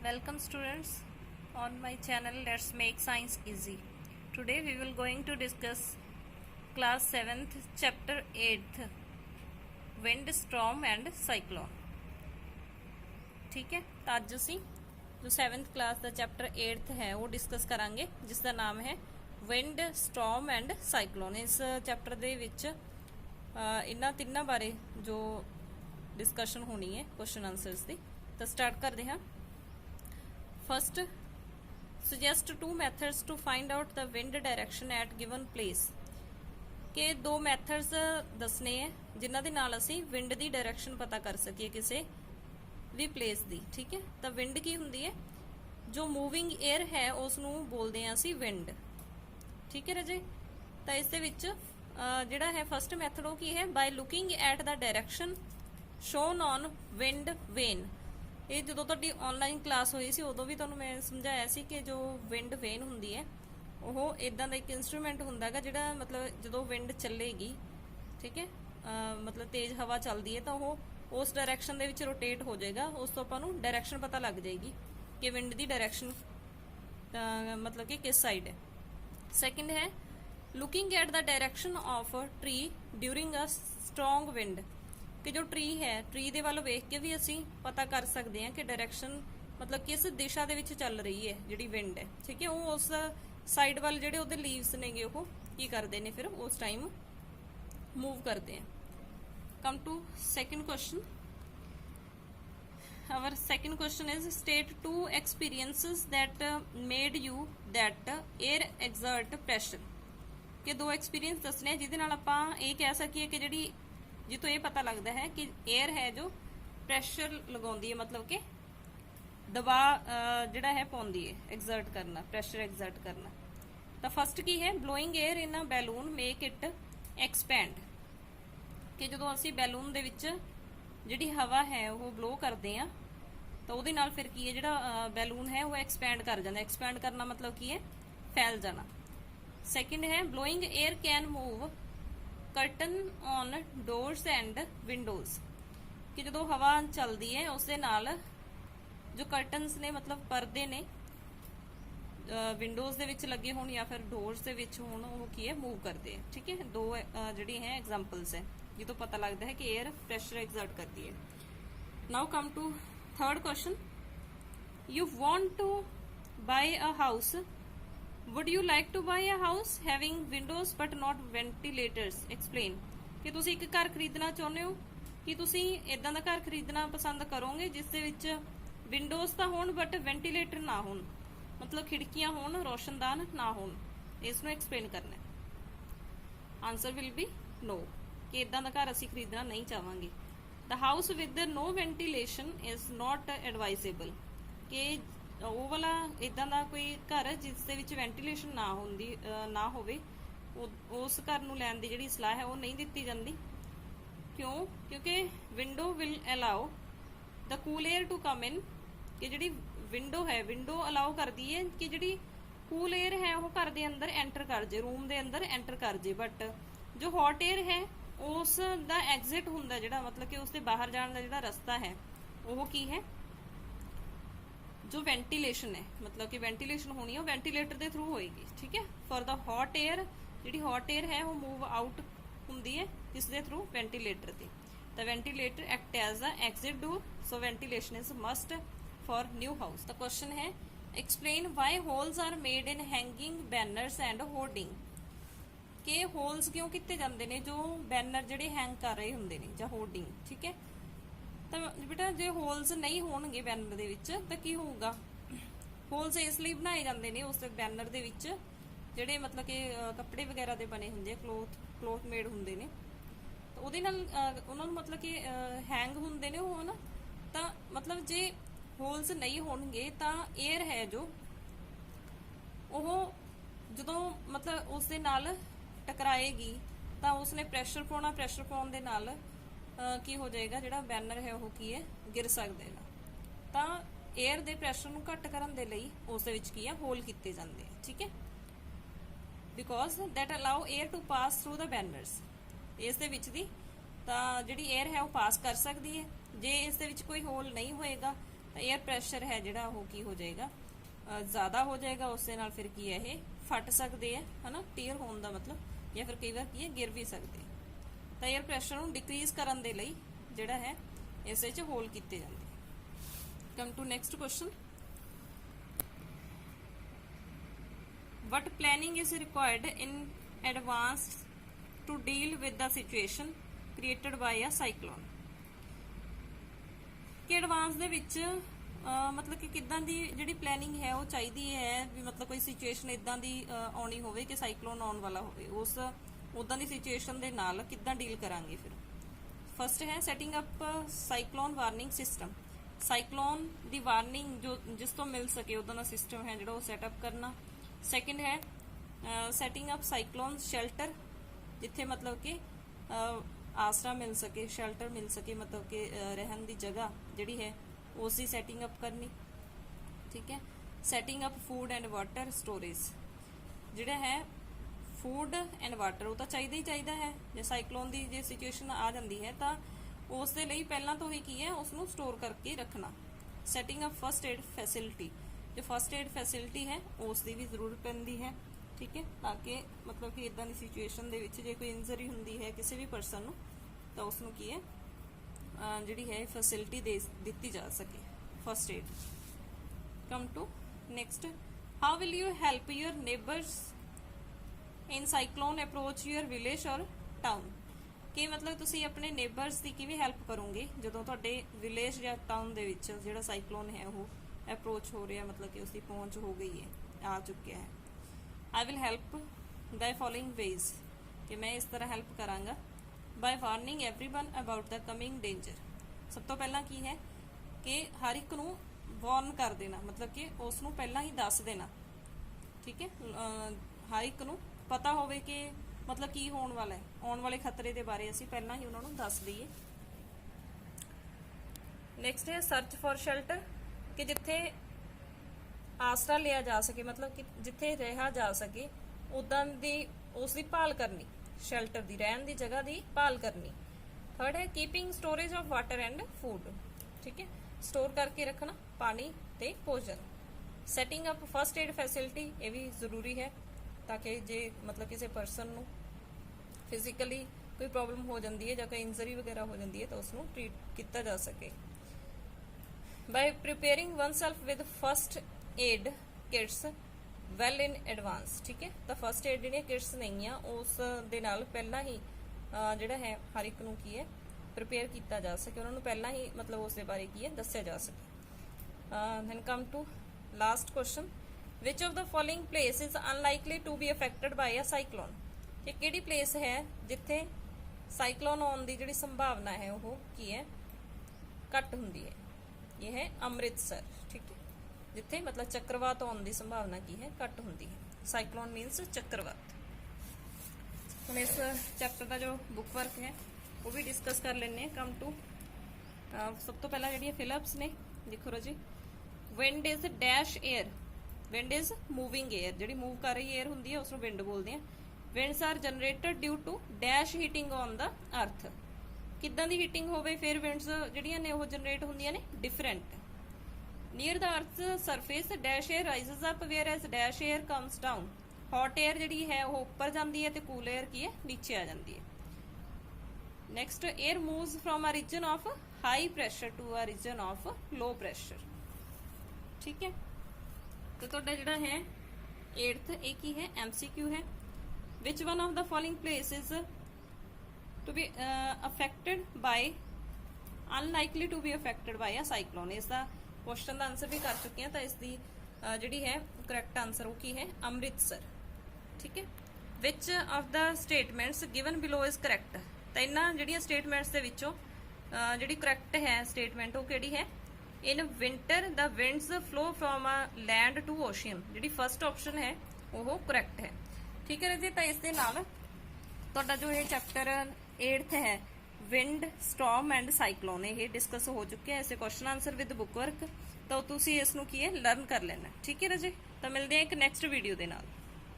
Welcome students on my channel Let's Make Science Easy. Today we will going to discuss class 7th chapter 8th wind storm and cyclone. ठीक है, तो आज ਅਸੀਂ जो 7th class ਦਾ chapter 8th ਹੈ ਉਹ discuss ਕਰਾਂਗੇ ਜਿਸ ਦਾ ਨਾਮ ਹੈ wind storm and cyclone। ਇਸ ਚੈਪਟਰ ਦੇ ਵਿੱਚ ਇਹਨਾਂ ਤਿੰਨਾਂ ਬਾਰੇ ਜੋ ਡਿਸਕਸ਼ਨ ਹੋਣੀ ਹੈ ਕੁਐਸਚਨ ਆਨਸਰਸ ਦੀ। ਤਾਂ ਸਟਾਰਟ ਕਰਦੇ ਹਾਂ। First, suggest two methods to find out the wind direction at given place। कि दो methods दसने हैं जिन्हां दे नाल असीं wind दी direction पता कर सकीए किसी भी place दी। ठीक है, तो wind की हुंदी है जो moving air है उसनूं बोलदे हां असीं wind। ठीक है राजे, तो इस दे विच जिहड़ा है फर्स्ट मैथड वो की है by looking at the direction shown on wind vane। ਇਹ ਜਦੋਂ ਤੁਹਾਡੀ ਆਨਲਾਈਨ ਕਲਾਸ ਹੋਈ ਸੀ ਉਦੋਂ ਵੀ ਤੁਹਾਨੂੰ ਮੈਂ ਸਮਝਾਇਆ ਸੀ ਕਿ ਜੋ ਵਿੰਡ ਵੇਨ ਹੁੰਦੀ ਹੈ ਉਹ ਇਦਾਂ ਦਾ ਇੱਕ ਇਨਸਟਰੂਮੈਂਟ ਹੁੰਦਾ ਹੈਗਾ ਜਿਹੜਾ ਮਤਲਬ ਜਦੋਂ ਵਿੰਡ ਚੱਲੇਗੀ, ਠੀਕ ਹੈ, ਮਤਲਬ ਤੇਜ਼ ਹਵਾ ਚੱਲਦੀ ਹੈ ਤਾਂ ਉਹ ਉਸ ਡਾਇਰੈਕਸ਼ਨ ਦੇ ਵਿੱਚ ਰੋਟੇਟ ਹੋ ਜਾਏਗਾ। ਉਸ ਤੋਂ ਆਪਾਂ ਨੂੰ ਡਾਇਰੈਕਸ਼ਨ ਪਤਾ ਲੱਗ ਜਾਏਗੀ ਕਿ ਵਿੰਡ ਦੀ ਡਾਇਰੈਕਸ਼ਨ ਮਤਲਬ ਕਿ ਕਿਸ ਸਾਈਡ ਹੈ। ਸੈਕਿੰਡ ਹੈ looking at the direction of tree during a strong wind. कि जो ट्री है ट्री दे वाल वेख के भी असी पता कर सकते हैं कि डायरैक्शन मतलब किस दिशा दे विच चल रही है जिहड़ी विंड है। ठीक है, वो उस साइड वाल जिहड़े उहदे लीव्स नेगे वो की करते हैं फिर उस टाइम मूव करते हैं। Come to second question. Our second question is state two experiences that made you that air exert pressure. कि दो एक्सपीरियंस दसने जिहदे नाल आपां ये कह सकीए कि जिहड़ी जितों ये पता लगता है कि एयर है जो प्रैशर लगाउंदी है, मतलब कि दबाव जिहड़ा है पाउंदी है, एक्सर्ट करना, प्रैशर एक्सर्ट करना। तो फर्स्ट की है blowing air in a balloon make it expand. कि जो असी बैलून दे विच जिहड़ी हवा है वो ब्लो करते हैं तो उहदे नाल फिर की है जिहड़ा बैलून है वो एक्सपैंड कर जाता। एक्सपैंड करना मतलब की है फैल जाना। सैकेंड है blowing air can move curtain on doors and Windows. कि जो हवा चलती है उस दे नाल जो कर्टनस ने मतलब पर्दे ने विंडोज दे विच लगे होण या फिर डोर्स दे विच होण वो की है मूव करते हैं। ठीक है, दो जिहड़ी है एग्जांपल्स है जितों पता लगता है कि एयर प्रेशर एक्सर्ट करती है। Now come to third question. You want to buy a house. Would you like to buy a house having windows but not ventilators? Explain। कि तुसी एक घर खरीदना चाਹੁੰਦੇ ਹੋ कि तुसी इदां दा घर खरीदना पसंद करोगे जिस दे विच विंडोज तां होण बट वेंटिलेटर ना होण, मतलब खिड़कियां होण रोशनदान ना होण। इसनूं एक्सप्लेन करना है। Answer will be no. कि इदां दा घर असीं खरीदना नहीं चाहांगे। The house with no ventilation is not advisable. कि ਉਹ ਵਾਲਾ ਇਦਾਂ ਦਾ ਕੋਈ ਘਰ ਜਿਸ ਦੇ ਵਿੱਚ ਵੈਂਟੀਲੇਸ਼ਨ ਨਾ ਹੁੰਦੀ ਨਾ ਹੋਵੇ ਉਸ ਘਰ ਨੂੰ ਲੈਣ ਦੀ ਜਿਹੜੀ ਸਲਾਹ ਹੈ ਉਹ ਨਹੀਂ ਦਿੱਤੀ ਜਾਂਦੀ। ਕਿਉਂ? ਕਿਉਂਕਿ window will allow the cool air to come in. ਕਿ ਜਿਹੜੀ ਵਿੰਡੋ ਹੈ ਵਿੰਡੋ ਅਲਾਉ ਕਰਦੀ ਹੈ ਕਿ ਜਿਹੜੀ ਕੂਲ 에ਅਰ ਹੈ ਉਹ ਘਰ ਦੇ ਅੰਦਰ ਐਂਟਰ ਕਰ ਜੇ, ਰੂਮ ਦੇ ਅੰਦਰ ਐਂਟਰ ਕਰ ਜੇ। ਬਟ ਜੋ ਹੌਟ 에ਅਰ ਹੈ ਉਸ ਦਾ ਐਗਜ਼ਿਟ ਹੁੰਦਾ ਜਿਹੜਾ ਮਤਲਬ ਕਿ ਉਸ ਦੇ ਬਾਹਰ ਜਾਣ ਦਾ ਜਿਹੜਾ ਰਸਤਾ ਹੈ ਉਹ ਕੀ ਹੈ जो वेंटिलेशन है, मतलब कि वेंटिलेशन होनी है वो वेंटिलेटर के थ्रू होएगी। ठीक है, फॉर द हॉट एयर जी हॉट एयर है वो मूव आउट होंगी है किस दे थ्रू वेंटिलेटर के। तो ventilator act as a exit door. So ventilation is must for new house. The question है explain why holes are made in hanging banners and hoarding. के holes क्यों किए जाते हैं जो बैनर ਜਿਹੜੇ हैंग कर रहे होंगे ने ਜਾਂ होर्डिंग। ठीक है, तो बेटा जो होल्स नहीं होणगे बैनर दे विच तो की होगा। होल्स इसलिए बनाए जाते हैं उस बैनर दे विच जिहड़े मतलब कि कपड़े वगैरह दे बने हुंदे क्लोथ मेड हुंदे ने तो उहदे नाल उहनां नूं मतलब कि हैंग हुंदे ने वो ना। तो मतलब जे होल्स नहीं होणगे तो एयर है जो वो जदों मतलब उस दे नाल टकराएगी तो उसने प्रेशर पाउणा, प्रेशर पाउण दे नाल की हो जाएगा जिहड़ा बैनर है वो की है गिर सकदा है। तो एयर दे प्रेशर नूं घट करन दे लई उस दे विच की है होल कीते जांदे हैं। ठीक है, because that allow air to pass through the banners. इस दे विच दी तां जिहड़ी एयर है वो पास कर सकदी है। जे इस दे विच कोई होल नहीं होएगा ਤਾਂ 에ਅਰ ਪ੍ਰੈਸ਼ਰ ਹੈ ਜਿਹੜਾ ਉਹ ਕੀ ਹੋ ਜਾਏਗਾ, ਜ਼ਿਆਦਾ ਹੋ ਜਾਏਗਾ। ਉਸ ਦੇ ਨਾਲ ਫਿਰ ਕੀ ਹੈ, ਇਹ ਫਟ ਸਕਦੇ ਆ, ਹਨਾ, ਟੀਅਰ ਹੋਣ ਦਾ ਮਤਲਬ, ਜਾਂ ਫਿਰ ਕਈ ਵਾਰ ਕੀ ਹੈ ਗਿਰ ਵੀ ਸਕਦੇ। ਤਾਂ 에ਅਰ ਪ੍ਰੈਸ਼ਰ ਨੂੰ ਡਿਕਰੀਜ਼ ਕਰਨ ਦੇ ਲਈ ਜਿਹੜਾ ਹੈ ਇਸ ਵਿੱਚ ਹੋਲ ਕੀਤੇ ਜਾਂਦੇ। Come to next question, what planning is required in advance to deal with the situation created by a cyclone? ਕਿ ਐਡਵਾਂਸ ਦੇ ਵਿੱਚ ਮਤਲਬ ਕਿ ਕਿੱਦਾਂ ਦੀ ਜਿਹੜੀ ਪਲੈਨਿੰਗ ਹੈ ਉਹ ਚਾਹੀਦੀ ਹੈ, ਵੀ ਮਤਲਬ ਕੋਈ ਸਿਚੁਏਸ਼ਨ ਇਦਾਂ ਦੀ ਆਉਣੀ ਹੋਵੇ ਕਿ ਸਾਈਕਲੋਨ ਆਉਣ ਵਾਲਾ ਹੋਵੇ, ਉਸ ਉਦਾਂ ਦੀ ਸਿਚੁਏਸ਼ਨ ਦੇ ਨਾਲ ਕਿੱਦਾਂ ਡੀਲ ਕਰਾਂਗੇ। ਫਿਰ ਫਸਟ ਹੈ setting up cyclone warning system, cyclone ਦੀ ਵਾਰਨਿੰਗ ਜੋ ਜਿਸ ਤੋਂ ਮਿਲ ਸਕੇ ਉਦਾਂ ਦਾ ਸਿਸਟਮ ਹੈ ਜਿਹੜਾ ਉਹ ਸੈਟਅਪ ਕਰਨਾ। ਸੈਕਿੰਡ ਹੈ ਸੈਟਿੰਗ ਅਪ ਸਾਈਕਲੋਨ ਸ਼ੈਲਟਰ, ਜਿੱਥੇ ਮਤਲਬ ਕਿ ਆਸਰਾ ਮਿਲ ਸਕੇ, ਸ਼ੈਲਟਰ ਮਿਲ ਸਕੇ, ਮਤਲਬ ਕਿ ਰਹਿਣ ਦੀ ਜਗ੍ਹਾ ਜਿਹੜੀ ਹੈ ਉਸ ਦੀ ਸੈਟਿੰਗ ਅਪ ਕਰਨੀ। ਠੀਕ ਹੈ, setting up food and water storage, ਜਿਹੜਾ ਹੈ ਫੂਡ ਐਂਡ ਵਾਟਰ ਉਹ ਤਾਂ ਚਾਹੀਦਾ ਹੀ ਚਾਹੀਦਾ ਹੈ। ਜੇ ਸਾਈਕਲੋਨ ਦੀ ਜੇ ਸਿਚੁਏਸ਼ਨ ਆ ਜਾਂਦੀ ਹੈ ਤਾਂ ਉਸ ਦੇ ਲਈ ਪਹਿਲਾਂ ਤੋਂ ਹੀ ਕੀ ਹੈ ਉਸ ਨੂੰ ਸਟੋਰ ਕਰਕੇ ਰੱਖਣਾ। Setting up first aid facility, ਜੋ ਫਸਟ ਏਡ ਫੈਸਿਲਿਟੀ ਹੈ ਉਸ ਦੀ ਵੀ ਜ਼ਰੂਰਤ ਪੈਂਦੀ ਹੈ। ਠੀਕ ਹੈ, ਤਾਂ ਕਿ ਮਤਲਬ ਕਿ ਇਦਾਂ ਦੀ ਸਿਚੁਏਸ਼ਨ ਦੇ ਵਿੱਚ ਜੇ ਕੋਈ ਇੰਜਰੀ ਹੁੰਦੀ ਹੈ ਕਿਸੇ ਵੀ ਪਰਸਨ ਨੂੰ ਤਾਂ ਉਸ ਨੂੰ ਕੀ ਹੈ ਜਿਹੜੀ ਹੈ ਫੈਸਿਲਿਟੀ ਦੇ ਦਿੱਤੀ ਜਾ ਸਕੇ, first aid. Come to next, how will you help your neighbours in cyclone approach your village or town? ਕਿ ਮਤਲਬ ਤੁਸੀਂ ਆਪਣੇ ਨੇਬਰਸ ਦੀ ਕਿਵੇਂ ਹੈਲਪ ਕਰੋਗੇ ਜਦੋਂ ਤੁਹਾਡੇ ਵਿਲੇਜ ਜਾਂ ਟਾਊਨ ਦੇ ਵਿੱਚ ਜਿਹੜਾ ਸਾਈਕਲੋਨ ਹੈ ਉਹ ਅਪਰੋਚ ਹੋ ਰਿਹਾ, ਮਤਲਬ ਕਿ ਉਸਦੀ ਪਹੁੰਚ ਹੋ ਗਈ ਹੈ, ਆ ਚੁੱਕਿਆ ਹੈ। I will help by following ways, कि मैं इस तरह help करांगा। by warning everyone about the coming danger, सब तो पहला की है कि हर एक नूं वार्न कर देना, मतलब कि उस नूं पहला ही दस देना। ठीक है, हर एक नूं पता होवे कि मतलब की होने वाला है, आने वाले खतरे के बारे असीं पहला ही उन्होंने दस दईए। नैक्सट है सर्च फॉर शेल्टर, कि जिथे आसरा लिया जा सके, मतलब कि जिथे रहा जा सके उदां दी उस दी भाल करनी, शेल्टर दी रहन दी जगह दी भाल करनी। थर्ड है keeping storage of water and food, ठीक है, स्टोर करके रखना पानी ते भोजन। Setting up first aid facility, ये भी जरूरी है ताकि जे मतलब किसी परसन नूं फिजिकली कोई प्रॉब्लम हो जाती है या कोई इंजरी वगैरह हो जाती है तो उसनूं ट्रीट किया जा सके। By preparing oneself with first aid kits well in advance, ठीक है, तो फस्ट एड जी किट्स नहीं आ उस दे नाल पहला ही जिहड़ा है हर एक नूं की है प्रिपेयर किया जा सके, उन्होंने पहला ही मतलब उस दे बारे की है दस्सिया जा सके। Then come to last question, which of the following place is unlikely to be affected by a cyclone, कि किहड़ी प्लेस है जिथे साइक्लोन आउण दी जिहड़ी संभावना है वो की है घट हुंदी है। ये है अमृतसर, ठीक है, जिथे मतलब चक्रवात आने की संभावना की है घट होंगी है। साइक्लोन मीनस चक्रवात। हम इस चैप्टर का जो बुक वर्क है वो भी डिस्कस कर लेने। कम टू सब तो पहला जी फिलिप्स ने देखो जी, wind is dash air, wind is moving air, जी मूव कर रही एयर होंगी है उसको विंड बोलते हैं। Winds are generated due to dash heating on the earth, किदां दी हीटिंग होवे फिर विंड्स जिहड़ियां ने वो जनरेट होंदियां ने different. Near the earth surface dash air rises up where as dash air comes down, hot air जिहड़ी है वो ऊपर जाती है तो कूल एयर की है नीचे आ जाती है। Next, air moves from a region of high pressure to a region of low pressure, ठीक है। तो तुहाडा जिहड़ा है 8th एक ही है MCQ है, which one of the following places to be affected by unlikely to be affected by a cyclone. इसका क्वेश्चन का आंसर भी कर चुके हैं, तो इसकी जिहड़ी है करैक्ट आंसर वो की है अमृतसर, ठीक है। विच of the statements given below is correct, तो इन्हां जिहड़ियां स्टेटमेंट्स दे विचों जिहड़ी करैक्ट है स्टेटमेंट वो किहड़ी है, in winter the winds flow from a land to ocean, जिहड़ी फर्स्ट ऑप्शन है वो करैक्ट है, ठीक है जी। तो इस दे नाल तुहाडा जो ये चैप्टर 8th है विंड स्टॉर्म एंड साइक्लोन ये डिस्कस हो चुके हैं। इसे question answer with book work, तो तुसी इसनूं की है लर्न कर लेना, ठीक है राजे। तो मिलते हैं एक नैक्सट वीडियो दे नाल।